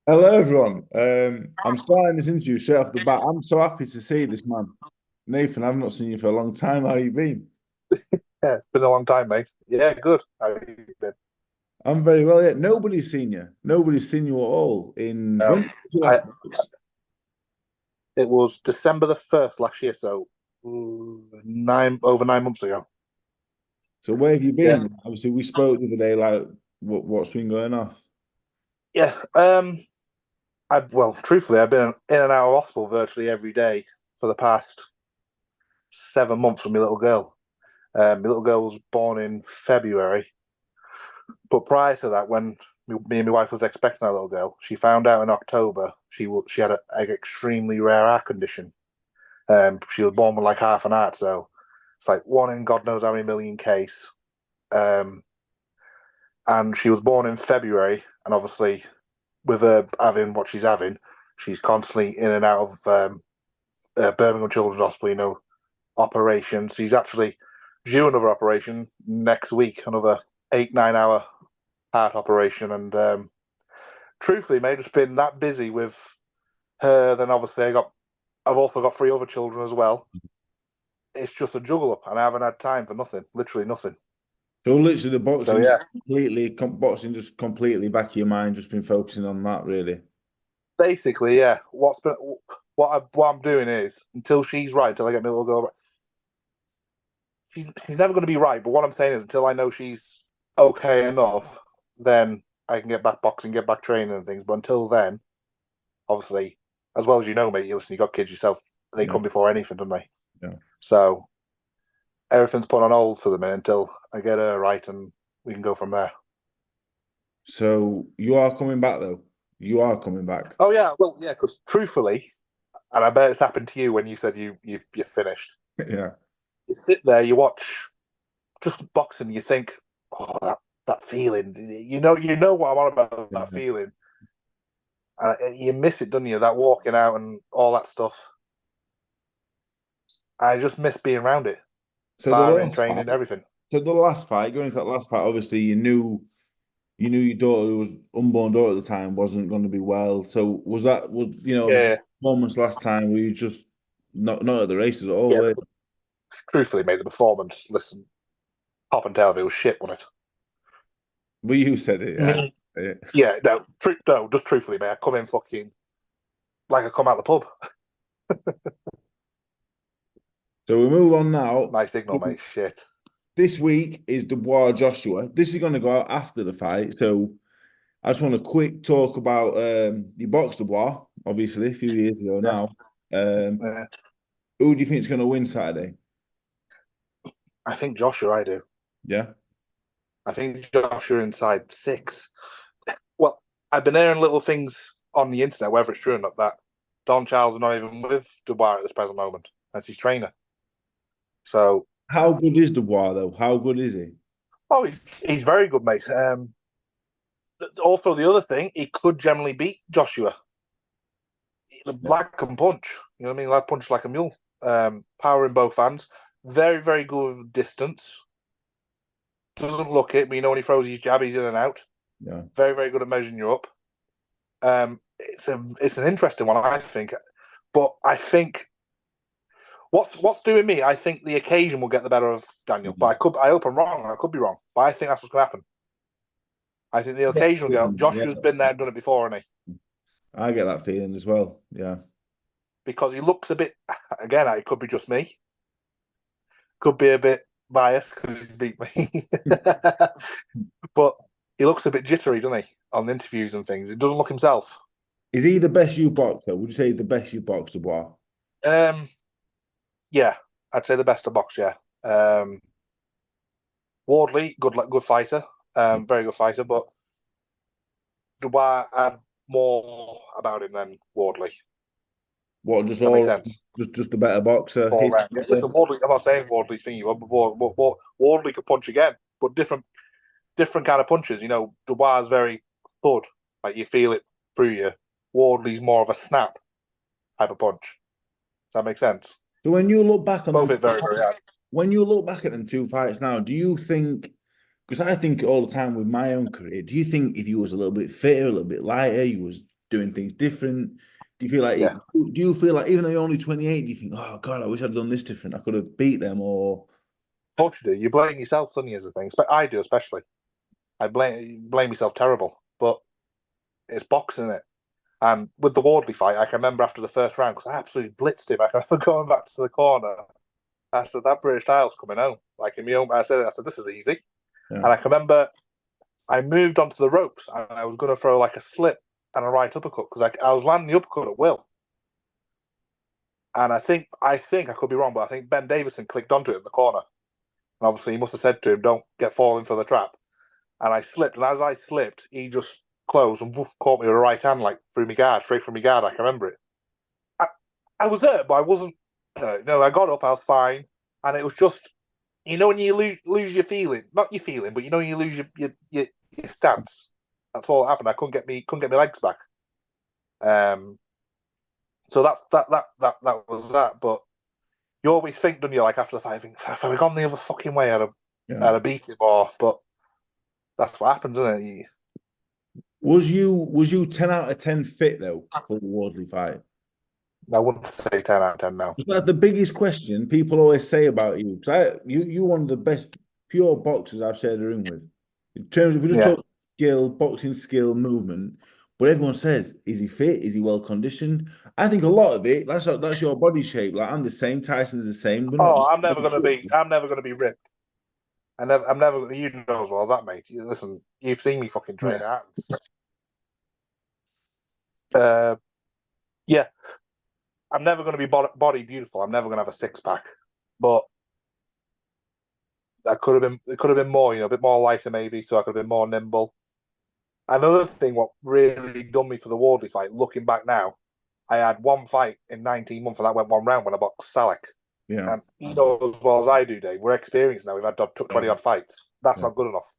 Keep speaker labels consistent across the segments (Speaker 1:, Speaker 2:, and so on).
Speaker 1: Hello, everyone. I'm starting this interview straight off the bat. I'm so happy to see this man. Nathan, I've not seen you for a long time. How you been?
Speaker 2: Yeah, it's been a long time, mate. Yeah, good. How have you been?
Speaker 1: I'm very well, yeah. Nobody's seen you. Nobody's seen you at all in when
Speaker 2: Um,
Speaker 1: did you
Speaker 2: I
Speaker 1: last box?
Speaker 2: It was December the 1st last year, so over 9 months ago.
Speaker 1: So where have you
Speaker 2: Yeah,
Speaker 1: been? Obviously, we spoke the other day, like what's been going off?
Speaker 2: yeah. Truthfully, I've been in and out of hospital virtually every day for the past 7 months with my little girl. My little girl was born in February, but prior to that, when me and my wife was expecting our little girl, she found out in October she had an extremely rare heart condition. She was born with like half an heart, so it's like one in God knows how many million case. Um, and she was born in February, and obviously with her having what she's having, she's constantly in and out of Birmingham Children's Hospital. Operations. She's actually due another operation next week, another 8 9 hour heart operation, and truthfully, mate, just been that busy with her. Then obviously I've also got three other children as well. It's just a juggle up, and I haven't had time for nothing, literally nothing.
Speaker 1: So literally, the
Speaker 2: So
Speaker 1: boxing
Speaker 2: yeah,
Speaker 1: boxing just completely back of your mind, just been focusing on that, really.
Speaker 2: basically, yeah. What I'm doing is until she's right, until I get my little girl right. She's never going to be right, but what I'm saying is until I know she's okay enough, then I can get back boxing, get back training and things. But until then, obviously, as well as you know, mate, you got kids yourself. They
Speaker 1: Yeah,
Speaker 2: come before anything, don't they?
Speaker 1: yeah.
Speaker 2: So everything's put on hold for the minute until I get her right, and we can go from there.
Speaker 1: So you are coming back though. You are coming back.
Speaker 2: Oh yeah, well yeah, because truthfully, and I bet it's happened to you when you said you finished.
Speaker 1: Yeah.
Speaker 2: You sit there, you watch just boxing, you think, oh that feeling, you know what I'm on about that
Speaker 1: Yeah.
Speaker 2: feeling. You miss it, don't you? That walking out and all that stuff. I just miss being around it,
Speaker 1: So the
Speaker 2: sparring,
Speaker 1: last fight.
Speaker 2: training, everything.
Speaker 1: So the last fight, going into that last fight, obviously you knew your daughter, who was unborn daughter at the time, wasn't going to be well. So was obviously
Speaker 2: Yeah,
Speaker 1: performance last time? Were you just not at the races at all?
Speaker 2: yeah.
Speaker 1: Were you?
Speaker 2: Truthfully, made the performance. Listen, top and tail of it was shit, wasn't it?
Speaker 1: Well, you said it, yeah.
Speaker 2: Me,
Speaker 1: Yeah.
Speaker 2: yeah. No. Just truthfully, mate. I come in fucking like I come out the pub.
Speaker 1: So we move on now.
Speaker 2: My signal, mate. Shit.
Speaker 1: This week is Dubois Joshua. This is going to go out after the fight. So I just want a quick talk about you boxed Dubois, obviously, a few years ago
Speaker 2: Yeah.
Speaker 1: now. Um,
Speaker 2: Yeah.
Speaker 1: who do you think is going to win Saturday?
Speaker 2: I think Joshua. I do.
Speaker 1: Yeah.
Speaker 2: I think Joshua inside six. Well, I've been hearing little things on the internet, whether it's true or not, that Don Charles is not even with Dubois at this present moment. That's his trainer. So,
Speaker 1: How good is Dubois, though? How good is he?
Speaker 2: oh, he's very good, mate. Also, the other thing, he could generally beat Joshua. The
Speaker 1: Yeah.
Speaker 2: lad can punch. You know what I mean? Lad punch like a mule. Power in both hands. Very, very good with distance. Doesn't look it, but when he throws his jab, he's in and out.
Speaker 1: Yeah.
Speaker 2: Very, very good at measuring you up. It's an interesting one, I think. But I think what's doing me, I think the occasion will get the better of Daniel. But I hope I'm wrong. I could be wrong. But I think that's what's going to happen. I think the occasion will go.
Speaker 1: Yeah,
Speaker 2: Joshua's been there and done it before, hasn't he?
Speaker 1: I get that feeling as well. Yeah.
Speaker 2: Because he looks a bit. Again, it could be just me. Could be a bit biased because he's beat me. But he looks a bit jittery, doesn't he? On interviews and things. He doesn't look himself.
Speaker 1: Is he the best you boxer? Would you say he's the best you boxed, Dubois?
Speaker 2: Um, yeah, I'd say the best of box. Yeah, Wardley, good fighter, very good fighter, but Dubois had more about him than Wardley.
Speaker 1: What, just
Speaker 2: That makes
Speaker 1: all,
Speaker 2: sense.
Speaker 1: just a better boxer?
Speaker 2: All
Speaker 1: His,
Speaker 2: round. Yeah, listen, Wardley. I'm not saying Wardley's thingy, but Wardley could punch again, but different kind of punches. Dubois is very thud, like you feel it through you. Wardley's more of a snap type of punch. Does that make sense?
Speaker 1: so when you look back on them,
Speaker 2: Both it very, very hard.
Speaker 1: when you look back at them two fights now, do you think Because I think all the time with my own career, do you think if you was a little bit fitter, a little bit lighter, you was doing things different? Do you feel like
Speaker 2: Yeah,
Speaker 1: do you feel like even though you're only 28, do you think, oh God, I wish I'd done this different? I could have beat them or
Speaker 2: of course you do. You blame yourself, don't you, as a thing? But I do, especially. I blame myself terrible, but it's boxing it. And with the Wardley fight, I can remember after the first round because I absolutely blitzed him. I can remember going back to the corner. I said, "That British style's coming home." Like in my own, I said, "This is easy."
Speaker 1: yeah,
Speaker 2: And I can remember I moved onto the ropes and I was going to throw like a slip and a right uppercut because I was landing the uppercut at will. And I think I could be wrong, but I think Ben Davison clicked onto it in the corner. And obviously he must have said to him, "Don't get falling for the trap." And I slipped, and as I slipped, he just closed and woof, caught me with a right hand, like through my guard, straight through my guard. I can remember it. I, I was there, but I wasn't. I got up, I was fine, and it was just, when you lose your feeling, not your feeling, but you lose your stance. That's all that happened. I couldn't get my legs back. Um, so that was that. But you always think, don't you, like after the fight, I think, if I gone the other fucking way,
Speaker 1: yeah.
Speaker 2: I'd have beat him more. But that's what happens, isn't it?
Speaker 1: Was you 10 out of 10 fit though for the Wardley fight?
Speaker 2: I wouldn't say 10 out of 10 now.
Speaker 1: It's like the biggest question people always say about you. Because you're one of the best pure boxers I've shared a ring with. In terms of we just
Speaker 2: Yeah.
Speaker 1: talk skill, boxing skill, movement. But everyone says, is he fit? Is he well conditioned? I think a lot of it, that's your body shape. Like I'm the same, Tyson's the same. We're not
Speaker 2: Oh,
Speaker 1: just
Speaker 2: I'm never gonna be ripped. I'm never. You know as well as that, mate. Listen, you've seen me fucking train
Speaker 1: yeah,
Speaker 2: out. Uh, yeah, I'm never gonna be body beautiful. I'm never gonna have a six pack, but that could have been. It could have been more. A bit more lighter maybe, so I could have been more nimble. Another thing, what really done me for the Wardley fight, looking back now, I had one fight in 19 months, and that went one round when I boxed Salek.
Speaker 1: yeah,
Speaker 2: And as well as I do, Dave, we're experienced now. We've had 20 odd fights. That's
Speaker 1: yeah.
Speaker 2: not good enough.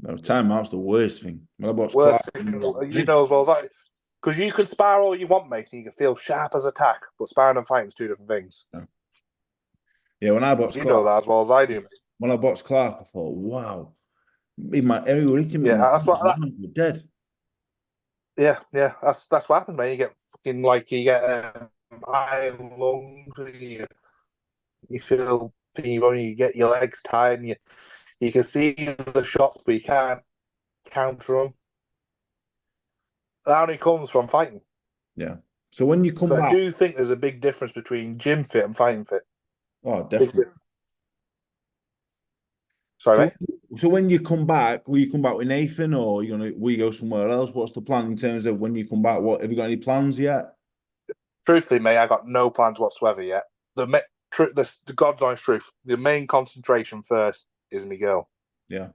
Speaker 1: No, timeout's the worst thing. When I watch Clark,
Speaker 2: Worst thing, as well as I, because you can spar all you want, mate, and you can feel sharp as a tack, but sparring and fighting is two different things.
Speaker 1: yeah, when I watched
Speaker 2: You know
Speaker 1: Clark,
Speaker 2: that as well as I do, mate.
Speaker 1: I thought, wow, everyone hitting me
Speaker 2: Yeah,
Speaker 1: in
Speaker 2: that's
Speaker 1: the
Speaker 2: what.
Speaker 1: round, you're dead.
Speaker 2: Yeah. That's what happens, mate. You get fucking like you get iron lungs, you feel fever, you get your legs tired, and you can see the shots, but you can't counter them. That only comes from fighting.
Speaker 1: Yeah. So when you come
Speaker 2: So I
Speaker 1: back,
Speaker 2: do think there's a big difference between gym fit and fighting fit.
Speaker 1: oh,
Speaker 2: Big.
Speaker 1: definitely.
Speaker 2: Sorry,
Speaker 1: So,
Speaker 2: mate.
Speaker 1: so when you come back, will you come back with Nathan, or will you go somewhere else? What's the plan in terms of when you come back? What have you got any plans yet?
Speaker 2: Truthfully, mate, I got no plans whatsoever yet. The God's honest truth, the main concentration first is me girl.
Speaker 1: Yeah,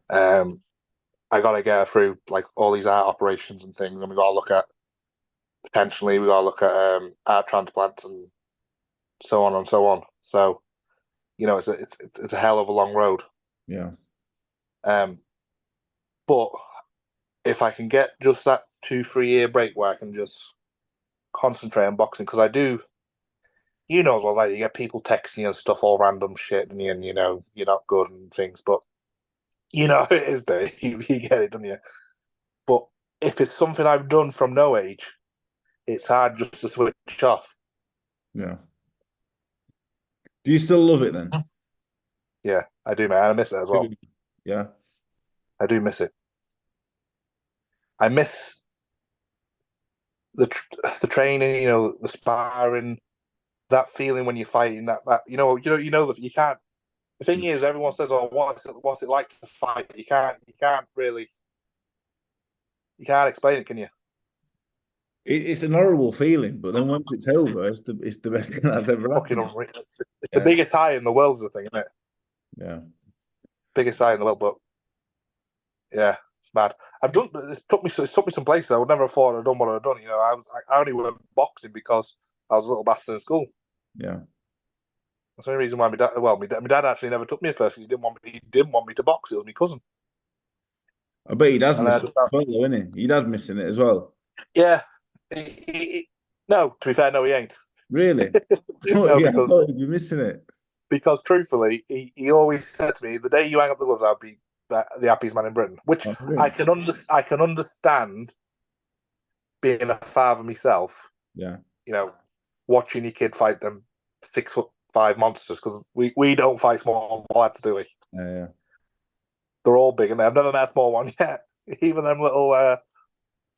Speaker 2: I got to get her through like all these art operations and things, and we got to look at potentially we got to look at art transplants and so on and so on. So it's a hell of a long road.
Speaker 1: yeah,
Speaker 2: Um, but if I can get just that 2 3 year break where I can just concentrate on boxing, because I do, as well, like you get people texting you and stuff, all random shit, and you're not good and things, but how it is, Dave. You get it, don't you? But if it's something I've done from no age, it's hard just to switch off.
Speaker 1: yeah. Do you still love it then?
Speaker 2: Yeah, I do, man. I miss it as well.
Speaker 1: Yeah,
Speaker 2: I do miss it. I miss the training, the sparring, that feeling when you're fighting. That that you can't. The thing is, everyone says, "Oh, what's it like to fight?" You can't explain it, can you?
Speaker 1: it's an horrible feeling, but then once it's over, it's the best thing that's ever
Speaker 2: Fucking
Speaker 1: happened.
Speaker 2: unreal. It's the
Speaker 1: Yeah,
Speaker 2: biggest high in the world, is the thing, isn't it?
Speaker 1: yeah.
Speaker 2: Biggest high in the world, but yeah, it's mad. It took me some places I would never have thought I'd done what I'd done. I only went boxing because I was a little bastard in school.
Speaker 1: Yeah.
Speaker 2: That's the only reason why my dad actually never took me at first. He didn't want me to box. It was my cousin,
Speaker 1: I bet your dad's
Speaker 2: and I
Speaker 1: missing
Speaker 2: just
Speaker 1: it as well, though, isn't he? Your dad's missing it as well.
Speaker 2: yeah. No, to be fair, no, he ain't.
Speaker 1: Really?
Speaker 2: No,
Speaker 1: Yeah, I
Speaker 2: because
Speaker 1: thought he'd be missing it.
Speaker 2: truthfully, he always said to me, the day you hang up the gloves, the happiest man in Britain. Which
Speaker 1: Oh,
Speaker 2: I
Speaker 1: really?
Speaker 2: can understand being a father myself.
Speaker 1: Yeah.
Speaker 2: You know, watching your kid fight them 6'5" monsters because we don't fight small lads, do we?
Speaker 1: Yeah.
Speaker 2: They're all big, and I've never met a small one yet. Even them little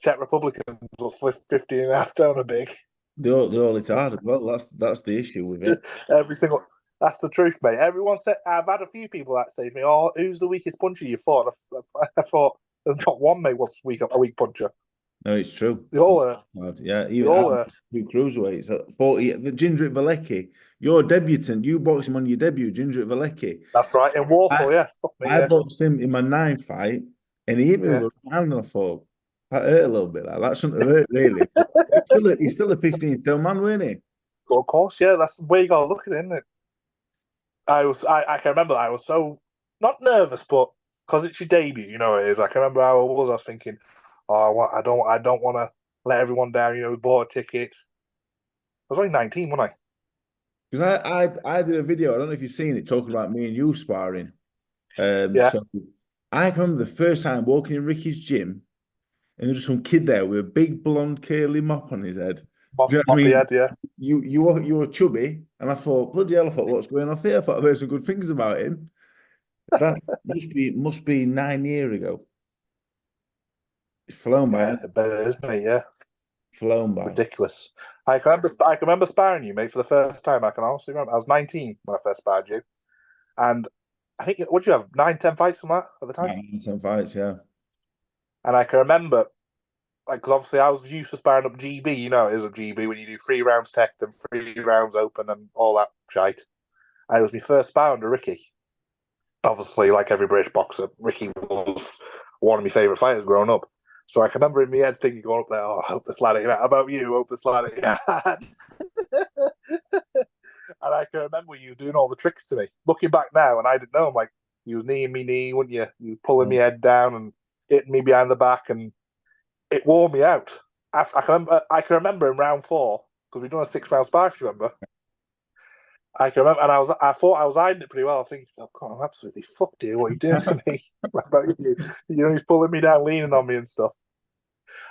Speaker 2: Czech Republicans were 15 and a half stone are big.
Speaker 1: They all it's hard as well. That's the issue with it.
Speaker 2: Every single. That's the truth, mate. Everyone said. I've had a few people that say to me, "Oh, who's the weakest puncher you fought?" I thought there's not one mate was a weak puncher.
Speaker 1: No, it's true.
Speaker 2: They all are.
Speaker 1: Hard. Yeah,
Speaker 2: They
Speaker 1: even
Speaker 2: all are.
Speaker 1: two cruiserweights at 40. The Jindrik Valecki, your debutant, you boxed him on your debut, Jindrik Valecki.
Speaker 2: That's right. In Warsaw, yeah. Fuck me,
Speaker 1: I
Speaker 2: yeah.
Speaker 1: boxed him in my 9th fight, and he hit me
Speaker 2: Yeah.
Speaker 1: with a round, and I thought that hurt a little bit. That shouldn't have hurt really. He's still a 15 stone man, wasn't he?
Speaker 2: Of course, yeah. That's the way you gotta look at it, isn't it? I can remember I was so not nervous, but because it's your debut, you know it is. I can remember how I was. I was thinking, oh, I don't want to let everyone down. You know, we bought a ticket. I was only 19, wasn't I?
Speaker 1: Because I did a video. I don't know if you've seen it, talking about me and you sparring.
Speaker 2: Yeah.
Speaker 1: So I can remember the first time walking in Ricky's gym, and there's some kid there with a big blonde curly mop on his head. Do you know what I
Speaker 2: Moppy
Speaker 1: mean?
Speaker 2: head, yeah.
Speaker 1: You were chubby, and I thought, bloody hell, I thought, what's going on here? I thought I've heard some good things about him. That must be 9 years ago. It's flown by.
Speaker 2: Yeah, I bet it is, mate. Yeah,
Speaker 1: Flown by.
Speaker 2: ridiculous. I can remember sparring you, mate, for the first time. I can honestly remember. I was 19 when I first sparred you, and I think what did you have 9, 10 fights from that at the time?
Speaker 1: 10 fights, yeah.
Speaker 2: And I can remember, like, because obviously I was used to sparring up GB. You know, it is a GB when you do 3 rounds tech, then 3 rounds open, and all that shite. And it was my first spar under Ricky. Obviously, like every British boxer, Ricky was one of my favourite fighters growing up. So I can remember in my head thinking, going up there, oh, I hope this lad ain't. How about you? I hope this lad ain't. And I can remember you doing all the tricks to me. Looking back now, and I didn't know, I'm like, you was kneeing me knee, wouldn't you? You were pulling me head down and hitting me behind the back, and it wore me out. I can remember in round 4, because we've done a 6-round spar, if you remember. I can remember, and I thought I was hiding it pretty well. I was thinking, oh, God, I'm absolutely fucked here. What are you doing to me? What about you? You know, he's pulling me down, leaning on me and stuff.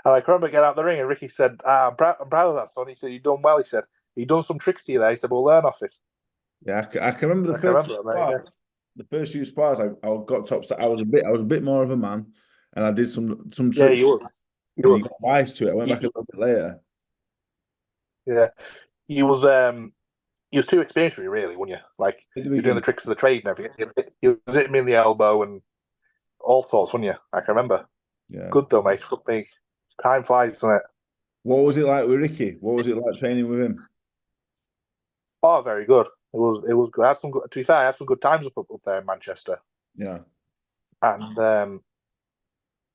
Speaker 2: And I can remember getting out the ring, and Ricky said, I'm proud of that, son. He said, you've done well. He said, you've done some tricks to you there. He said, we'll learn off it.
Speaker 1: Yeah, I can remember the
Speaker 2: I can
Speaker 1: first
Speaker 2: remember that, mate, yeah.
Speaker 1: spars. The first few spars, I got top. I was a bit more of a man, and I did some
Speaker 2: Yeah,
Speaker 1: tricks,
Speaker 2: he was.
Speaker 1: and he got wise to it. I went back a
Speaker 2: He,
Speaker 1: little bit later.
Speaker 2: yeah, he was. He was too experienced for you, really, wasn't you? Like
Speaker 1: At the
Speaker 2: you're doing the
Speaker 1: beginning,
Speaker 2: tricks of the trade and everything. He was hitting me in the elbow and all sorts, wasn't you? I can remember.
Speaker 1: yeah.
Speaker 2: Good though, mate. Fuck me. Time flies, doesn't it?
Speaker 1: What was it like with Ricky? What was it like training with him?
Speaker 2: Oh, very good. It was good. I had some good, to be fair, I had some good times up there in Manchester.
Speaker 1: Yeah,
Speaker 2: And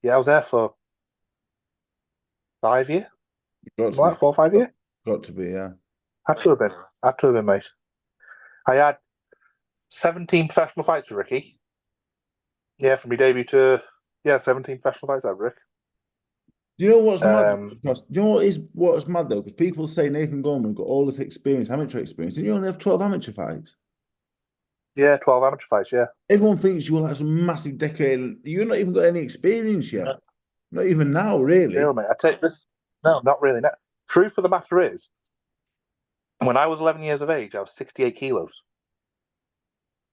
Speaker 2: yeah, I was there for 5 years.
Speaker 1: got to
Speaker 2: Like
Speaker 1: be,
Speaker 2: 4 or 5 years.
Speaker 1: got to be. Yeah,
Speaker 2: Had to have been. Had to have been, mate. I had 17 professional fights with Ricky. Yeah, from my debut to 17 professional fights with Rick.
Speaker 1: Do you know what's mad?
Speaker 2: Um,
Speaker 1: Because you know what's mad though? Because people say Nathan Gorman got all this experience, amateur experience, and you only have 12 amateur fights.
Speaker 2: yeah, 12 amateur fights, yeah.
Speaker 1: Everyone thinks you will have some massive decade. You're not even got any experience yet. Not even now, really.
Speaker 2: Deal, mate. I take this. No, not really. No. Truth of the matter is, when I was 11 years of age, I was 68 kilos.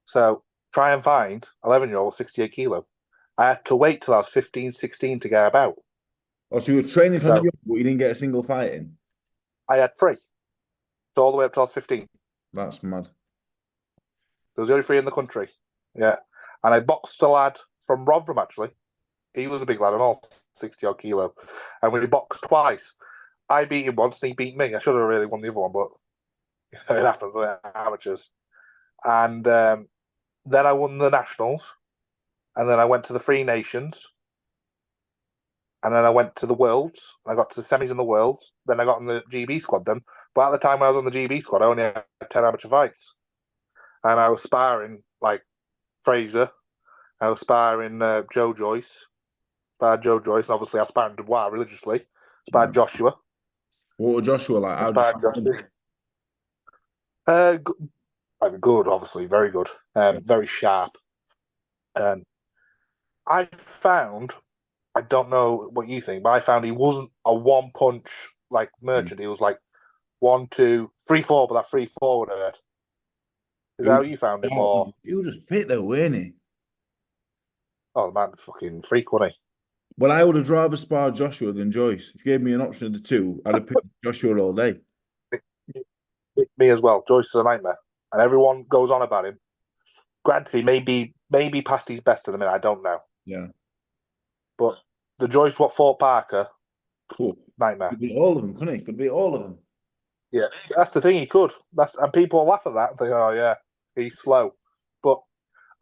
Speaker 2: So try and find 11-year-old 68 kilo. I had to wait till I was 15, 16 to get about.
Speaker 1: Oh, so you were training from
Speaker 2: So
Speaker 1: young, but you didn't get a single fight in.
Speaker 2: I had 3. So all the way up till I was 15.
Speaker 1: That's mad.
Speaker 2: There was only 3 in the country. Yeah. And I boxed a lad from Rotherham, actually. He was a big lad and all, 60 odd kilo. And we boxed twice. I beat him once and he beat me. I should have really won the other one, but it happens, amateurs. And then I won the Nationals. And then I went to the Three Nations. And then I went to the Worlds. I got to the semis in the Worlds. Then I got in the GB squad then. But at the time when I was on the GB squad, I only had 10 amateur fights. And I was sparring, like, Fraser. I was sparring Joe Joyce. Sparred Joe Joyce. And obviously I sparred Dubois religiously. Sparred Joshua.
Speaker 1: What was Joshua like? How
Speaker 2: Sparred Joshua. Good, obviously. Very good. Very sharp. I found, I don't know what you think, but I found he wasn't a one punch like merchant. He was like 1, 2, 3, 4, but that 3, 4 would hurt. Is
Speaker 1: He
Speaker 2: that
Speaker 1: was
Speaker 2: how you found him?
Speaker 1: sharp,
Speaker 2: Or,
Speaker 1: man. He was just fit though, weren't he?
Speaker 2: oh man, fucking freak, wasn't
Speaker 1: Well, I would have rather sparred Joshua than Joyce. If you gave me an option of the two, I'd have picked Joshua all day.
Speaker 2: he? Me as well. Joyce is a nightmare. And everyone goes on about him. Granted, he maybe past his best at the minute, I don't know.
Speaker 1: Yeah.
Speaker 2: But the Joyce what fought Parker,
Speaker 1: Cool.
Speaker 2: nightmare.
Speaker 1: Could beat all of them, couldn't he? Could beat all of them.
Speaker 2: Yeah, that's the thing. He could. And people laugh at that and think, "Oh yeah, he's slow." But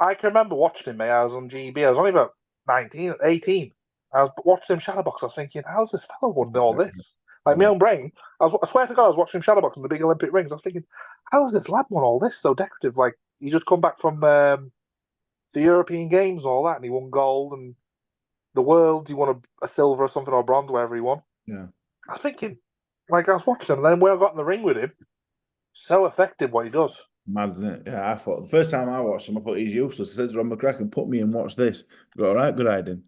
Speaker 2: I can remember watching him. Mate, I was on GB. I was only about 19, 18. I was watching him shadowbox. I was thinking, "How's this fellow won all this?" Like my
Speaker 1: Yeah.
Speaker 2: own brain. I swear to God, I was watching him shadowbox in the big Olympic rings. I was thinking, "How's this lad won all this so decorative?" Like he just come back from the European Games and all that, and he won gold and the world. He won a silver or something or bronze, wherever he won.
Speaker 1: Yeah.
Speaker 2: I was thinking, like I was watching him, and then when I got in the ring with him, so effective what he does.
Speaker 1: Mad, isn't it? Yeah, I thought the first time I watched him, I thought he's useless. I said to Ron McCracken, put me in, watch this. I got all right, good idea.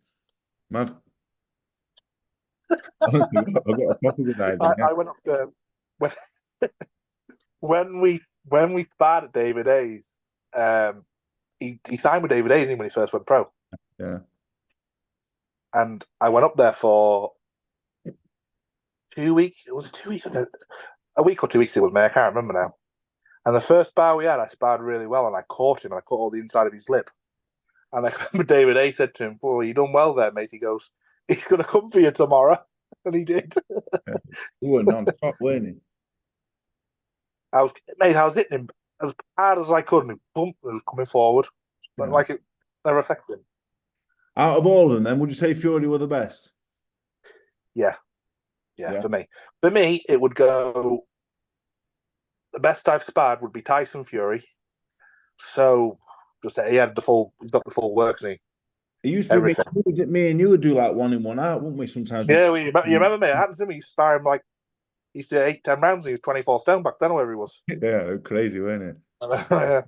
Speaker 1: Mad. Honestly, I got a proper good idea. Yeah.
Speaker 2: I went up there when when we sparred at David Hayes. He signed with David Hayes when he first went pro,
Speaker 1: Yeah.
Speaker 2: and I went up there for 2 weeks. It was 2 weeks, a week or 2 weeks. It was me. I can't remember now. And the first bar we had, I sparred really well, and I caught him, and I caught all the inside of his lip. And I remember David Hayes said to him, "Well, you done well there, mate." He goes, "He's going to come for you tomorrow," and he did.
Speaker 1: Yeah. We were non-stop, weren't he?
Speaker 2: I was hitting him as hard as I could, and he was coming forward, but
Speaker 1: Yeah.
Speaker 2: like it never affected him.
Speaker 1: Out of all of them, then, would you say Fury were the best?
Speaker 2: Yeah,
Speaker 1: Yeah.
Speaker 2: For me, it would go. The best I've sparred would be Tyson Fury. So just he had he's got the full works, and
Speaker 1: It used to be
Speaker 2: everything.
Speaker 1: me and you would do like one in, one out, wouldn't we? Sometimes
Speaker 2: Yeah, you remember me? It happened to me. You spar him like he used to 8, 10 rounds. And he was 24 stone back then, wherever he was.
Speaker 1: yeah, crazy, weren't it?
Speaker 2: Yeah.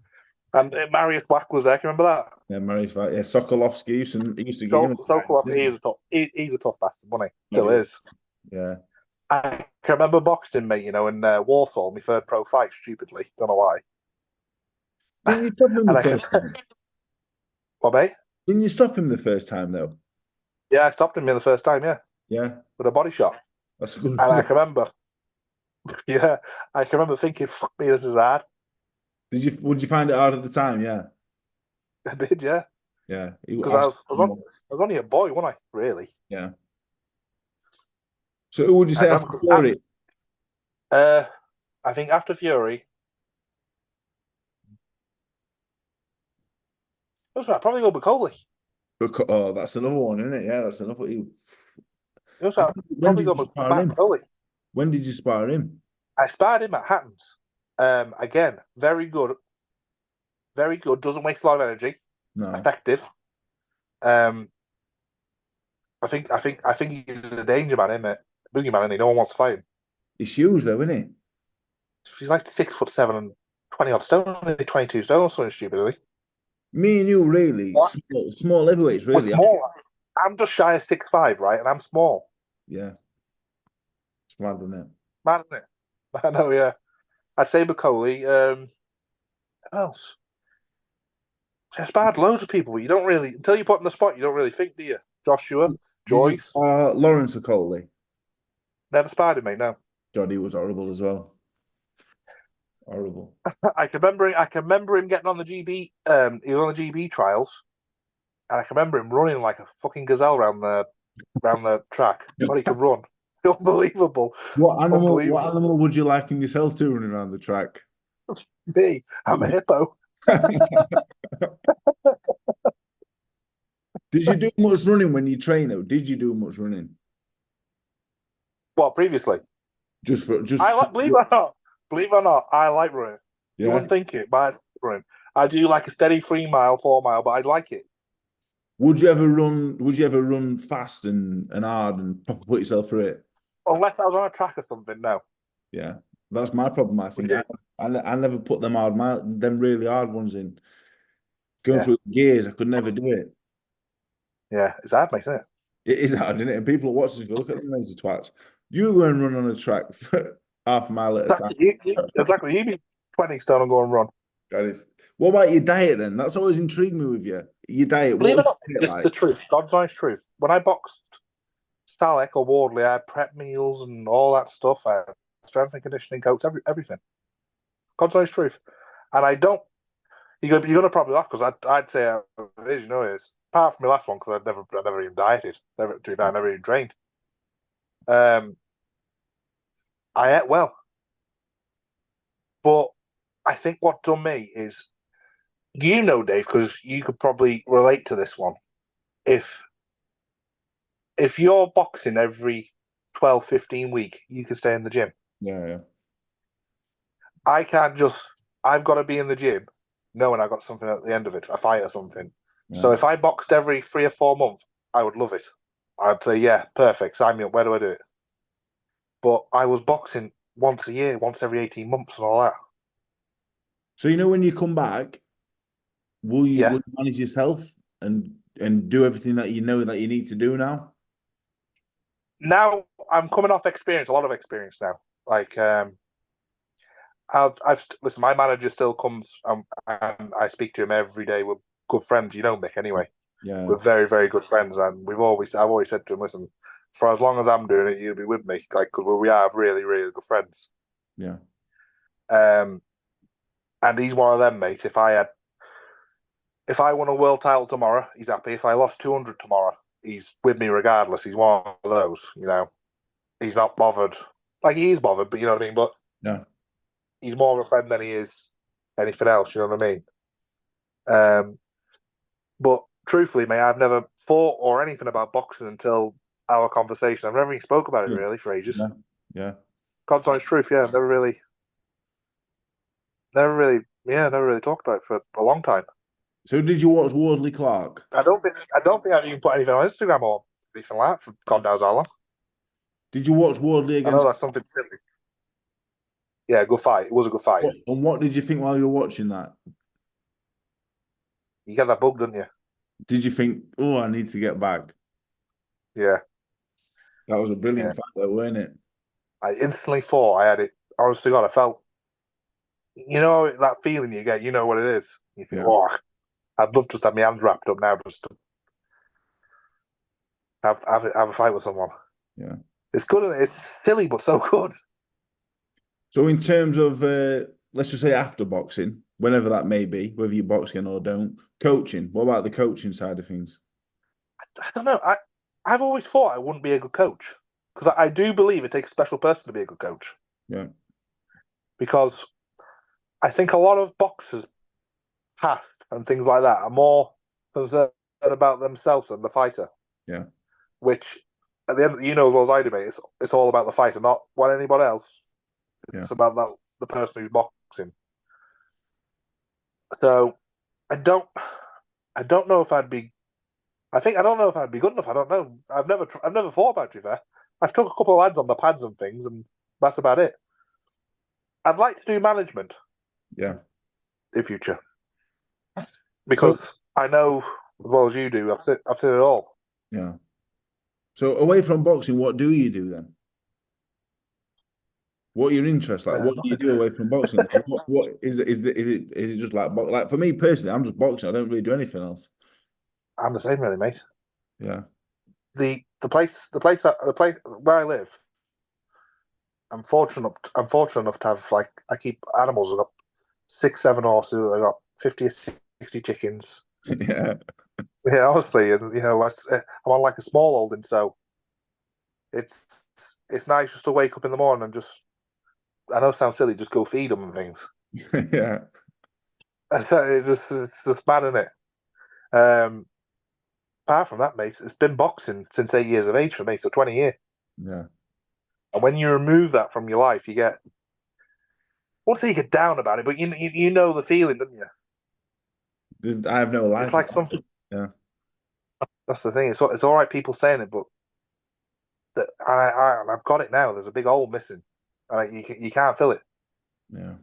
Speaker 2: And Marius Black was there. Can you remember that?
Speaker 1: Yeah, Mary's like, yeah, Sokolovsky used to get him.
Speaker 2: So he's a tough. He's a tough bastard, wasn't he? Still is.
Speaker 1: Yeah.
Speaker 2: I can remember boxing, mate. You know, in Warsaw, my third pro fight. Stupidly, don't know why.
Speaker 1: Didn't you stop him
Speaker 2: And
Speaker 1: the
Speaker 2: I can.
Speaker 1: first time?
Speaker 2: What, mate?
Speaker 1: Didn't you stop him the first time though?
Speaker 2: Yeah, I stopped him the first time. Yeah,
Speaker 1: Yeah,
Speaker 2: with a body shot.
Speaker 1: that's good.
Speaker 2: And I can remember. Yeah, I can remember thinking, "Fuck me, this is hard."
Speaker 1: Would you find it hard at the time? Yeah.
Speaker 2: I did, yeah.
Speaker 1: Yeah.
Speaker 2: Because I was only a boy, wasn't I? Really?
Speaker 1: Yeah. So who would you
Speaker 2: I
Speaker 1: say after
Speaker 2: remember.
Speaker 1: Fury?
Speaker 2: I think after Fury, I'd probably go Bacoli.
Speaker 1: Oh, that's another one, isn't it? Yeah, that's another.
Speaker 2: I'd
Speaker 1: When
Speaker 2: probably
Speaker 1: did
Speaker 2: go
Speaker 1: you spar
Speaker 2: Matt
Speaker 1: him?
Speaker 2: Bacoli.
Speaker 1: When did you spar him?
Speaker 2: I sparred him at Hatton's. Again, very good. Very good. Doesn't waste a lot of energy.
Speaker 1: No.
Speaker 2: Effective. I think he's a danger man, isn't it? Boogeyman, and no one wants to fight him.
Speaker 1: He's huge though, isn't he?
Speaker 2: He's like 6'7" and 20 odd stone, only 22 stone or something stupid, really.
Speaker 1: Me and you, really
Speaker 2: What?
Speaker 1: small heavyweights, really.
Speaker 2: Small. I'm just shy of 6'5", right? And I'm small.
Speaker 1: Yeah, it's mad, isn't it?
Speaker 2: Man, isn't it? I know, yeah. I'd say Bacoli. Who else? I sparred loads of people, but you don't really, until you put in the spot, you don't really think, do you? Joshua,
Speaker 1: Did you
Speaker 2: Joyce.
Speaker 1: Lawrence Okolie?
Speaker 2: Never sparred him, mate, no.
Speaker 1: God, he was horrible as well. Horrible.
Speaker 2: I can remember him getting on the GB. He was on the GB trials, and I can remember him running like a fucking gazelle around the track. But he could run. Unbelievable.
Speaker 1: What
Speaker 2: Unbelievable.
Speaker 1: animal would you liken yourself to running around the track?
Speaker 2: Me, I'm a hippo.
Speaker 1: Did you do much running when you train though? Did you do much running?
Speaker 2: What, previously? Believe it or not, I like running.
Speaker 1: Yeah.
Speaker 2: You wouldn't think it, but I like running. I do like a steady 3 mile, 4 mile, but I'd like it.
Speaker 1: Would you ever run fast and hard and put yourself through it?
Speaker 2: Unless I was on a track or something, no.
Speaker 1: Yeah, that's my problem. I think I never put them really hard ones in. Going through gears, I could never do it.
Speaker 2: Yeah, it's hard, mate, isn't it?
Speaker 1: It is hard, isn't it? And people watch this go, look at them lazy twats. You go and run on a track for half a mile at a time.
Speaker 2: Exactly. You be 20 stone and go and run.
Speaker 1: That is. What about your diet then? That's always intrigued me with you. Your diet, what
Speaker 2: Believe it
Speaker 1: was
Speaker 2: or not,
Speaker 1: your
Speaker 2: this
Speaker 1: diet
Speaker 2: is
Speaker 1: like?
Speaker 2: the truth. God's honest truth. When I boxed Stalick or Wardley, I had prep meals and all that stuff. I had strength and conditioning coach, everything. God's honest truth. And I don't. You're gonna probably laugh because I'd say it is. You know, it is. Apart from my last one, because I never even dieted. Never, to be fair, I never even trained. Um, I ate well, but I think what done me is, you know, Dave, because you could probably relate to this one. If you're boxing every 12, 15 week, you can stay in the gym.
Speaker 1: Yeah, yeah.
Speaker 2: I can't just. I've got to be in the gym, knowing I got something at the end of it, a fight or something.
Speaker 1: Yeah.
Speaker 2: So if I boxed every 3 or 4 months, I would love it. I'd say, yeah, perfect. Sign me up. Where do I do it? But I was boxing once a year, once every 18 months, and all that.
Speaker 1: So when you come back,
Speaker 2: Yeah.
Speaker 1: will you manage yourself and do everything that you know that you need to do now?
Speaker 2: Now I'm coming off experience, a lot of experience now. Like, I've listen. My manager still comes, and I speak to him every day. We're good friends, you know, Mick. Anyway,
Speaker 1: Yeah,
Speaker 2: we're very, very good friends, and I've always said to him, listen, for as long as I'm doing it, you'll be with me, like, because we are really, really good friends.
Speaker 1: yeah.
Speaker 2: Um, and he's one of them, mate. If I won a world title tomorrow, he's happy. If I lost 200 tomorrow, he's with me regardless. He's one of those, you know. He's not bothered. Like, he is bothered, but you know what I mean. But
Speaker 1: Yeah.
Speaker 2: he's more of a friend than he is anything else. You know what I mean? Um, but truthfully, mate, I've never thought or anything about boxing until our conversation. I've never even spoke about it really for ages.
Speaker 1: Yeah. Yeah.
Speaker 2: God's honest truth, yeah, never really talked about it for a long time.
Speaker 1: So did you watch Wardley Clark?
Speaker 2: I don't think I've even put anything on Instagram or anything like that for God knows how long.
Speaker 1: Did you watch Wardley
Speaker 2: I know
Speaker 1: against
Speaker 2: that's something silly. Yeah, good fight. It was a good fight.
Speaker 1: and what did you think while you were watching that?
Speaker 2: You get that bug, don't you?
Speaker 1: Did you think, oh, I need to get back?
Speaker 2: Yeah,
Speaker 1: That was a
Speaker 2: yeah.
Speaker 1: brilliant fight, though, weren't it?
Speaker 2: I instantly thought I had it. Honest to God, I felt, you know, that feeling you get. You know what it is. You think,
Speaker 1: Yeah.
Speaker 2: oh, I'd love just to have my hands wrapped up now, just to have a fight with someone.
Speaker 1: Yeah.
Speaker 2: It's good, and it's silly, but so good.
Speaker 1: So in terms of let's just say after boxing, whenever that may be, whether you box again or don't, coaching. What about the coaching side of things?
Speaker 2: I don't know. I've always thought I wouldn't be a good coach because I do believe it takes a special person to be a good coach.
Speaker 1: Yeah.
Speaker 2: Because I think a lot of boxers past and things like that are more concerned about themselves than the fighter.
Speaker 1: Yeah.
Speaker 2: Which at the end, you know as well as I do, mate, it's all about the fighter, not what anybody else.
Speaker 1: Yeah.
Speaker 2: It's about the person who's boxing. So I don't I don't know if I'd be. I don't know if I'd be good enough. I don't know. I've never thought about it. There, I've took a couple of lads on the pads and things, and that's about it. I'd like to do management
Speaker 1: Yeah.
Speaker 2: in future
Speaker 1: So
Speaker 2: because I know as well as you do. I've seen it all.
Speaker 1: yeah. So away from boxing, what do you do then? What are your interests like? What do you
Speaker 2: Nothing.
Speaker 1: do away from boxing? Like, what is it just like for me personally, I'm just boxing. I don't really do anything else.
Speaker 2: I'm the same, really, mate.
Speaker 1: Yeah.
Speaker 2: The place where I live. I'm fortunate enough to have, like, I keep animals. I've got 6, 7 horses. I got 50 or 60 chickens.
Speaker 1: Yeah.
Speaker 2: Yeah, honestly, and you know, I'm on like a small holding, so it's it's nice just to wake up in the morning and just, I know it sounds silly, just go feed them and things.
Speaker 1: Yeah.
Speaker 2: It's just mad, isn't it? Um, apart from that, mate, it's been boxing since 8 years of age for me, so 20 years.
Speaker 1: Yeah.
Speaker 2: And when you remove that from your life, you get, I won't say you get down about it, but you know the feeling, don't you?
Speaker 1: I have no
Speaker 2: It's
Speaker 1: life
Speaker 2: like
Speaker 1: without
Speaker 2: something.
Speaker 1: it. Yeah.
Speaker 2: That's the thing. It's all right, people saying it, but that I've got it now. There's a big hole missing, and you can't fill it.
Speaker 1: Yeah.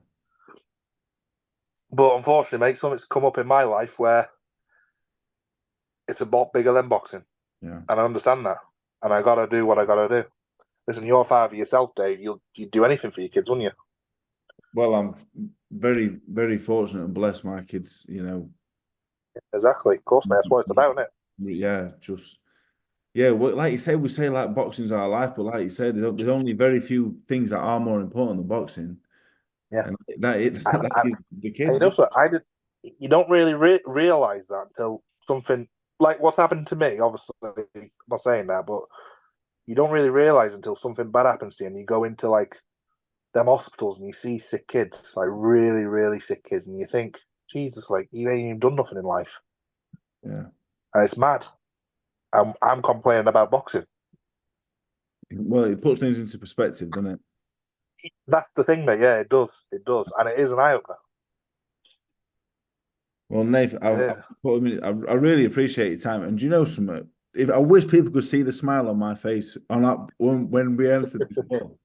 Speaker 2: But unfortunately, mate, something's come up in my life where it's a lot bigger than boxing,
Speaker 1: Yeah.
Speaker 2: and I understand that, and I gotta do what I gotta do. Listen, you're a father yourself, Dave. You'd do anything for your kids, wouldn't you?
Speaker 1: Well, I'm very, very fortunate and blessed. My kids,
Speaker 2: Exactly, of course, mate. That's what it's about, isn't it?
Speaker 1: yeah, just yeah. Well, like you say, we say like boxing's our life, but like you said, there's only very few things that are more important than boxing,
Speaker 2: Yeah,
Speaker 1: and that it
Speaker 2: and,
Speaker 1: that
Speaker 2: and,
Speaker 1: is the
Speaker 2: and
Speaker 1: kids.
Speaker 2: also, I did. You don't really realize that until something like what's happened to me. Obviously, I'm not saying that, but you don't really realize until something bad happens to you, and you go into like them hospitals and you see sick kids, like really, really sick kids, and you think, Jesus, like you ain't even done nothing in life,
Speaker 1: Yeah.
Speaker 2: and it's mad. I'm complaining about boxing.
Speaker 1: Well, it puts things into perspective, doesn't it?
Speaker 2: That's the thing, mate. Yeah, it does, and it is an eye opener.
Speaker 1: Well, Nathan,
Speaker 2: Yeah.
Speaker 1: I really appreciate your time. And do you know something? If I wish people could see the smile on my face on that when we entered this call,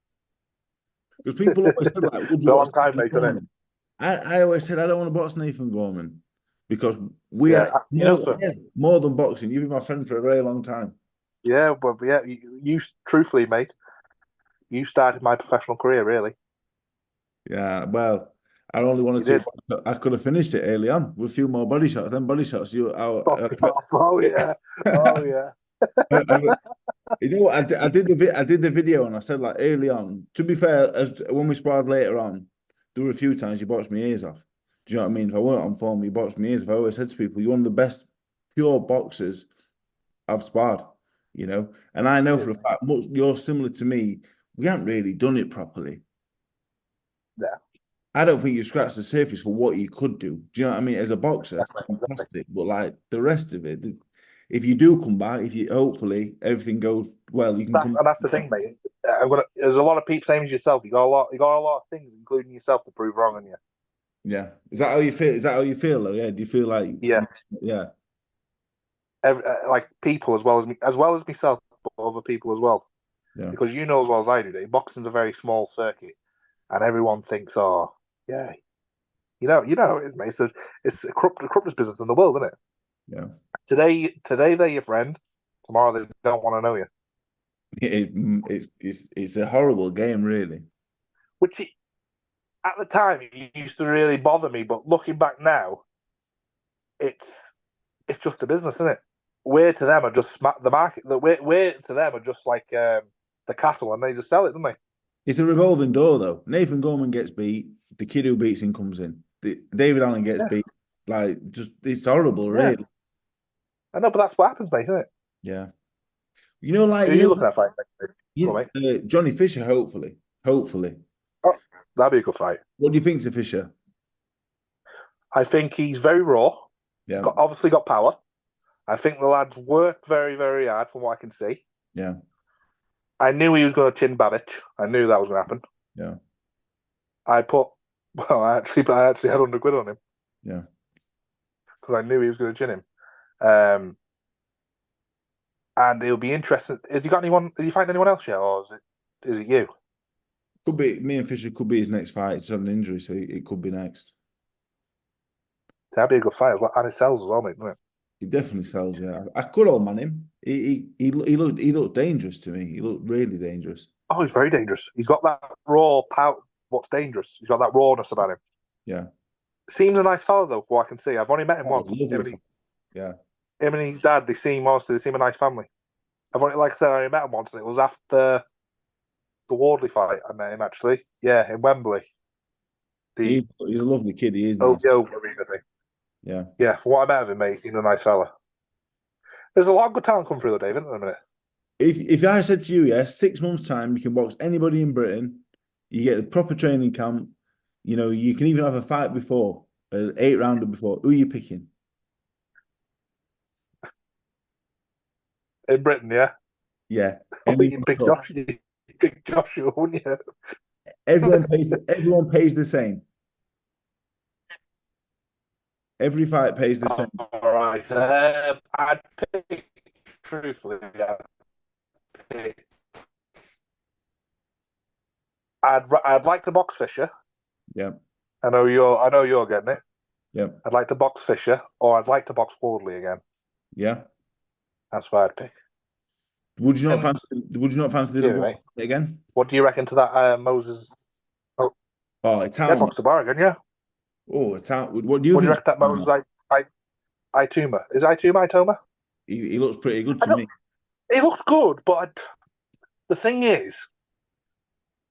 Speaker 1: because people always said like, "Would
Speaker 2: It's
Speaker 1: you
Speaker 2: a
Speaker 1: watch
Speaker 2: long time,
Speaker 1: Nathan
Speaker 2: mate, isn't it?
Speaker 1: Gorman?" I always said I don't want to box Nathan Gorman because we
Speaker 2: Yeah,
Speaker 1: are
Speaker 2: you know, so
Speaker 1: more than boxing. You've been my friend for a very long time.
Speaker 2: yeah, but yeah, you truthfully, mate, you started my professional career, really.
Speaker 1: Yeah, well, I only wanted
Speaker 2: You
Speaker 1: to.
Speaker 2: did.
Speaker 1: I could have finished it early on with a few more body shots. Then body shots,
Speaker 2: Oh yeah, oh yeah.
Speaker 1: I, you know what? I did the video and I said like early on. To be fair, as when we sparred later on, there were a few times you boxed my ears off. Do you know what I mean? If I weren't on form, you boxed my ears off. I always said to people, "You're one of the best pure boxers I've sparred." And I know
Speaker 2: Cheers,
Speaker 1: for a
Speaker 2: mate.
Speaker 1: fact, much you're similar to me. We haven't really done it properly.
Speaker 2: Yeah,
Speaker 1: I don't think you scratched the surface for what you could do. Do you know what I mean? As a boxer,
Speaker 2: exactly.
Speaker 1: fantastic. But like the rest of it, if you do come back, if you hopefully everything goes well, you can come.
Speaker 2: That's the thing, mate. I'm gonna. There's a lot of people, same as yourself. You got a lot. You got a lot of things, including yourself, to prove wrong on you.
Speaker 1: Yeah. Is that how you feel? Is that how you feel though? Yeah. Do you feel like
Speaker 2: Yeah,
Speaker 1: yeah,
Speaker 2: like people as well as me, as well as myself, but other people as well.
Speaker 1: yeah.
Speaker 2: Because you know as well as I do, that boxing's a very small circuit, and everyone thinks, oh, yeah, you know how it is, mate. It's the corruptest business in the world, isn't it?
Speaker 1: Yeah.
Speaker 2: Today they're your friend. Tomorrow they don't want to know you.
Speaker 1: It's a horrible game, really.
Speaker 2: Which at the time it used to really bother me, but looking back now, it's it's just a business, isn't it? We're to them are just the market. The we're to them are just like the cattle, and they just sell it, don't they?
Speaker 1: It's a revolving door though. Nathan Gorman gets beat, the kid who beats him comes in. David Allen gets
Speaker 2: Yeah,
Speaker 1: beat. Like just it's horrible,
Speaker 2: yeah.
Speaker 1: really.
Speaker 2: I know, but that's what happens, mate, isn't it?
Speaker 1: Yeah. Like
Speaker 2: Who are you looking at fighting next week? Come on, mate.
Speaker 1: Johnny Fisher, hopefully. Hopefully.
Speaker 2: Oh, that'd be a good fight.
Speaker 1: What do you think to Fisher?
Speaker 2: I think he's very raw.
Speaker 1: Yeah,
Speaker 2: Obviously got power. I think the lads work very, very hard from what I can see.
Speaker 1: yeah,
Speaker 2: I knew he was going to chin Babbage. I knew that was going to happen.
Speaker 1: yeah,
Speaker 2: I put, well, I actually had 100 quid on him
Speaker 1: yeah.
Speaker 2: because I knew he was going to chin him. And it'll be interesting. Has he got anyone? Has he fighting anyone else yet, or is it you?
Speaker 1: Could be me and Fisher could be his next fight. It's an injury, so it could be next.
Speaker 2: That'd be a good fight as well, and it sells as well, mate, doesn't it?
Speaker 1: He definitely sells, yeah. I could old man him. He looked dangerous to me. He looked really dangerous.
Speaker 2: Oh, he's very dangerous. He's got that raw power. What's dangerous? He's got that rawness about him.
Speaker 1: Yeah.
Speaker 2: Seems a nice fellow though, from what I can see. I've only met him
Speaker 1: Oh,
Speaker 2: once.
Speaker 1: lovely. Yeah.
Speaker 2: Him and his dad. They seem a nice family. I've only, like I said, I only met him once, and it was after the Wardley fight. I met him actually. Yeah, in Wembley, the
Speaker 1: He's a lovely kid. He is nice.
Speaker 2: OVO arena thing.
Speaker 1: Yeah.
Speaker 2: Yeah, from what I met of him, mate, he seemed a nice fella. There's a lot of good talent coming through though, David, in a minute.
Speaker 1: If I said to you, yeah, 6 months time, you can box anybody in Britain. You get the proper training camp. You can even have a fight before, an 8 rounder before. Who are you picking?
Speaker 2: In Britain, yeah.
Speaker 1: Yeah.
Speaker 2: I think
Speaker 1: Anyone at all.
Speaker 2: You'd pick Joshua, wouldn't you?
Speaker 1: Everyone pays the same. Every fight pays the same.
Speaker 2: All right. I'd pick, truthfully, pick, I'd like to box Fisher.
Speaker 1: Yeah.
Speaker 2: I know you're getting it.
Speaker 1: Yeah.
Speaker 2: I'd like to box Fisher, or I'd like to box Wardley again.
Speaker 1: Yeah.
Speaker 2: That's what I'd pick.
Speaker 1: Would you not
Speaker 2: And
Speaker 1: fancy? Would you not fancy the
Speaker 2: Jimmy,
Speaker 1: Dubois
Speaker 2: mate,
Speaker 1: again?
Speaker 2: what do you reckon to that Moses? Oh,
Speaker 1: Oh, it's
Speaker 2: yeah,
Speaker 1: out.
Speaker 2: box to bar again, yeah.
Speaker 1: Oh, it's out. What do you
Speaker 2: What do you
Speaker 1: think?
Speaker 2: reckon that Moses Ituma? Is Ituma Itoma?
Speaker 1: He looks pretty good
Speaker 2: I
Speaker 1: to
Speaker 2: don't.
Speaker 1: me.
Speaker 2: He looks good, but the thing is,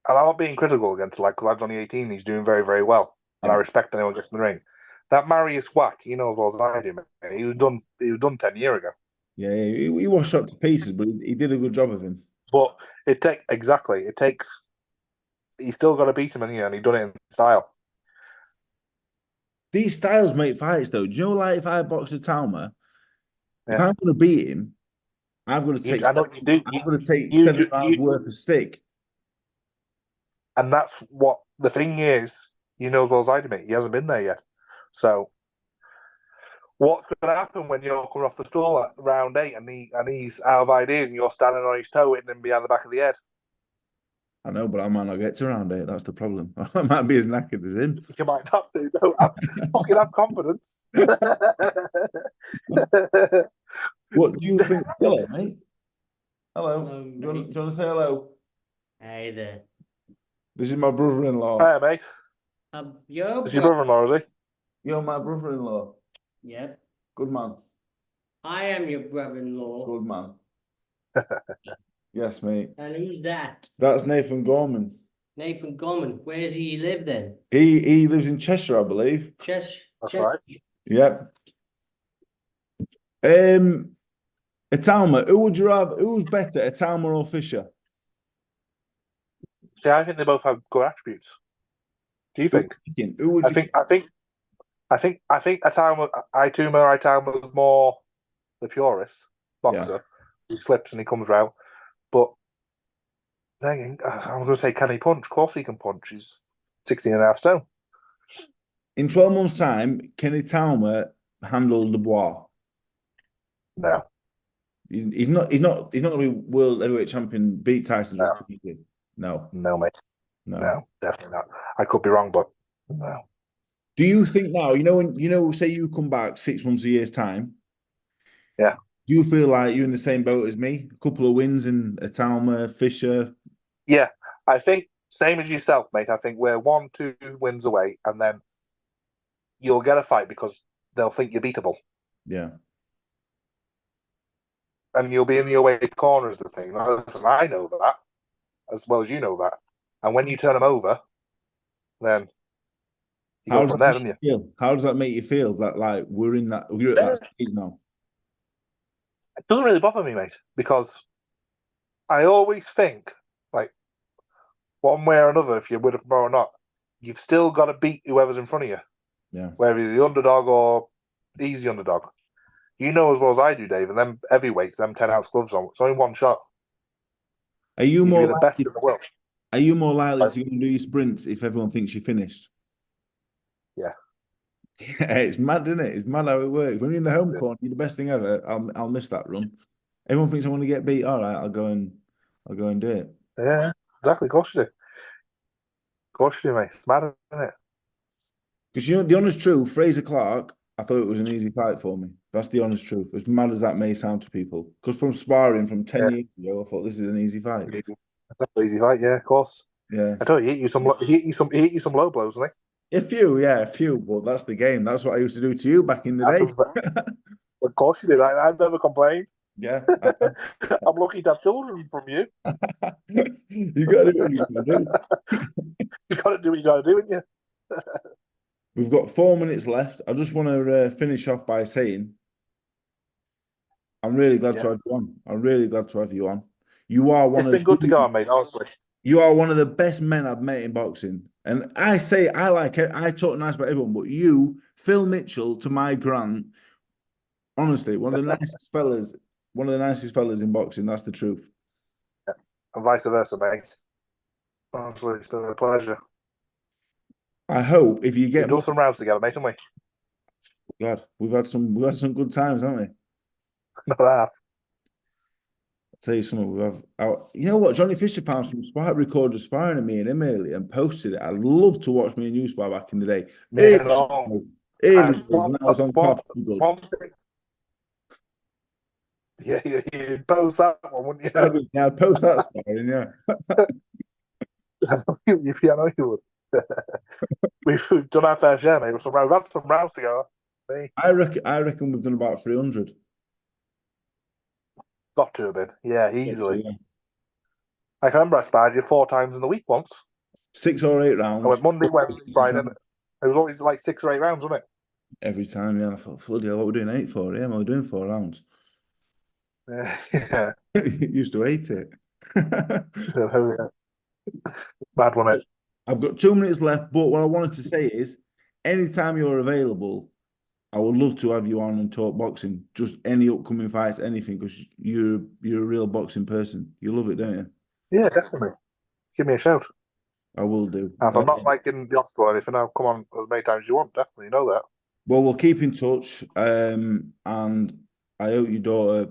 Speaker 2: and I'm not being critical against like lads only 18. He's doing very, very well, and I
Speaker 1: Yeah,
Speaker 2: respect anyone who gets in the ring. That Marius Wack, you know as well as I do, man. He was done. He was done 10 years ago.
Speaker 1: yeah. He was shot to pieces, but he did a good job of him.
Speaker 2: But it takes. He's still got to beat him, and he done it in style.
Speaker 1: These styles make fights, though. Do you know, like if I box a Talma, if
Speaker 2: Yeah,
Speaker 1: I'm going to beat him, I've got to take.
Speaker 2: I know you do.
Speaker 1: I've got to take
Speaker 2: You,
Speaker 1: 7 rounds
Speaker 2: you,
Speaker 1: worth of stick.
Speaker 2: and that's what the thing is. You know as well as I do, mate. He hasn't been there yet. So what's going to happen when you're coming off the stall at round 8 and he's out of ideas and you're standing on his toe hitting him behind the back of the head?
Speaker 1: I know, but I might not get to round 8. That's the problem. I might be as knackered as him.
Speaker 2: You might not do. No, fucking have confidence.
Speaker 1: What do you think? Hello, mate. Hello. Do you want to say hello?
Speaker 3: Hey there.
Speaker 1: This is my brother-in-law.
Speaker 2: Hi, mate.
Speaker 3: Your
Speaker 2: Is your brother-in-law, is he?
Speaker 1: You're my brother-in-law.
Speaker 3: Yep.
Speaker 1: Good man.
Speaker 3: I am your brother-in-law.
Speaker 1: Good man. Yes, mate.
Speaker 3: And who's that?
Speaker 1: That's Nathan Gorman.
Speaker 3: Nathan Gorman. Where does he live then?
Speaker 1: He lives in Cheshire, I believe.
Speaker 3: That's
Speaker 2: right.
Speaker 1: Yep. Atalma, who would you rather? Who's better, Atalma or Fisher?
Speaker 2: See, I think they both have good attributes. Do you think?
Speaker 1: Who would you?
Speaker 2: I think Ituma is more the purist boxer. Yeah. He slips and he comes round. But then I'm going to say, can he punch? Of course he can punch. He's 16 and a half stone.
Speaker 1: In 12 months' time, can Atalma handle Dubois?
Speaker 2: No.
Speaker 1: He's not going to be world heavyweight champion. Beat Tyson. No.
Speaker 2: No, mate. No, definitely not. I could be wrong, but no.
Speaker 1: Do you think now? When say you come back 6 months, a year's time.
Speaker 2: Yeah.
Speaker 1: Do you feel like you're in the same boat as me? A couple of wins in Atalma, Fisher.
Speaker 2: Yeah, I think same as yourself, mate. I think we're 1-2 wins away, and then you'll get a fight because they'll think you're beatable.
Speaker 1: Yeah.
Speaker 2: And you'll be in the away corner is the thing. Listen, I know that as well as you know that. And when you turn them over, then you go from there, don't you?
Speaker 1: How does that make you feel? That like we're at that stage now.
Speaker 2: It doesn't really bother me, mate, because I always think, like, one way or another, if you're with them or not, you've still got to beat whoever's in front of you.
Speaker 1: Yeah.
Speaker 2: Whether you're the underdog or he's the underdog. You know as well as I do, Dave, and them heavyweights, them 10-ounce gloves on, it's only one shot.
Speaker 1: Are you more
Speaker 2: the best in the world?
Speaker 1: Are you more likely to do your sprints if everyone thinks you're finished?
Speaker 2: Yeah.
Speaker 1: It's mad, isn't it? It's mad how it works. When you're in the home corner, you're the best thing ever. I'll miss that run. Everyone thinks I want to get beat. All right, I'll go and do it.
Speaker 2: Yeah, exactly. Of course you do. Of course you do, mate. It's mad, isn't it?
Speaker 1: Because the honest truth, Fraser Clark, I thought it was an easy fight for me. That's the honest truth. As mad as that may sound to people. Because from sparring from 10 years ago, I thought this is an easy fight.
Speaker 2: That's an easy fight, yeah, of course.
Speaker 1: Yeah.
Speaker 2: I told you, he hit you some low blows, doesn't he?
Speaker 1: A few, but that's the game. That's what I used to do to you back in the day.
Speaker 2: Of course you did. I've never complained.
Speaker 1: Yeah.
Speaker 2: I'm lucky to have children from you.
Speaker 1: You got to do what you got to do.
Speaker 2: You got to do what you got to do, haven't you?
Speaker 1: We've got 4 minutes left. I just want to finish off by saying I'm really glad to have you on. I'm really glad to have you on. You are one.
Speaker 2: It's been good to go on, mate. Honestly,
Speaker 1: you are one of the best men I've met in boxing. And I say I like it. I talk nice about everyone, but you, Phil Mitchell, to my Grant, honestly, one of the nicest fellas. One of the nicest fellas in boxing. That's the truth.
Speaker 2: Yeah. And vice versa, mate. Honestly, it's been a pleasure.
Speaker 1: I hope if you get
Speaker 2: we've done some rounds together, mate, haven't we?
Speaker 1: God, we've had some good times, haven't we?
Speaker 2: Not half.
Speaker 1: I'll tell you something. You know what? Johnny Fisher found some recorded sparring of me and him earlier and posted it. I'd love to watch me and you spar back in the day.
Speaker 2: One thing. Yeah, you'd post that one, wouldn't you?
Speaker 1: Yeah, I'd post that sparring, yeah.
Speaker 2: Yeah, I know you would. We've done our fair share, mate. We've had some rounds together. Me,
Speaker 1: I reckon we've done about 300.
Speaker 2: got to have been. Yeah, easily.
Speaker 1: Yeah.
Speaker 2: I can remember I sparred you 4 times in the week once.
Speaker 1: 6 or 8
Speaker 2: I
Speaker 1: rounds.
Speaker 2: went Monday, Wednesday, Friday. And it was always like 6 or 8 rounds, wasn't
Speaker 1: Every time, yeah. I thought, bloody hell, what we're doing 8 for? Yeah, we're doing 4 rounds.
Speaker 2: it? Yeah.
Speaker 1: Used to hate it.
Speaker 2: Bad one, it.
Speaker 1: I've got 2 minutes left, but what I wanted to say is, anytime you're available, I would love to have you on and talk boxing. Just any upcoming fights, anything, because you're a real boxing person. You love it, don't you?
Speaker 2: Yeah, definitely. Give me a shout.
Speaker 1: I will do.
Speaker 2: And if I'm not like in the hospital or anything, I'll come on as many times as you want. Definitely, you know that.
Speaker 1: Well, we'll keep in touch. And I hope your daughter,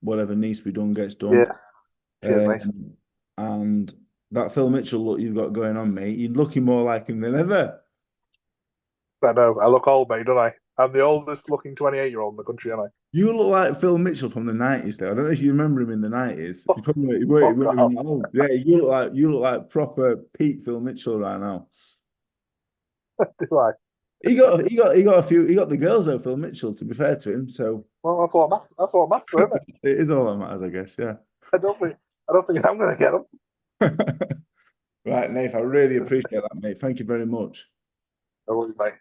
Speaker 1: whatever needs to be done gets done.
Speaker 2: Yeah. Cheers, mate.
Speaker 1: And that Phil Mitchell look you've got going on, mate, you're looking more like him than ever.
Speaker 2: I know. I look old, mate, don't I? I'm the oldest looking 28-year-old in the country, aren't I?
Speaker 1: You look like Phil Mitchell from the 90s, though. I don't know if you remember him in the 90s. You probably you
Speaker 2: Fuck
Speaker 1: weren't even
Speaker 2: off.
Speaker 1: that old. Yeah, you look like proper peak Phil Mitchell right now.
Speaker 2: Do I?
Speaker 1: He got the girls though, Phil Mitchell, to be fair to him. So
Speaker 2: Well, that's what master, isn't it?
Speaker 1: it is all that matters, I guess, yeah.
Speaker 2: I don't think I'm going to get them.
Speaker 1: Right, Nath, I really appreciate that, mate. Thank you very much.
Speaker 2: No worries, mate.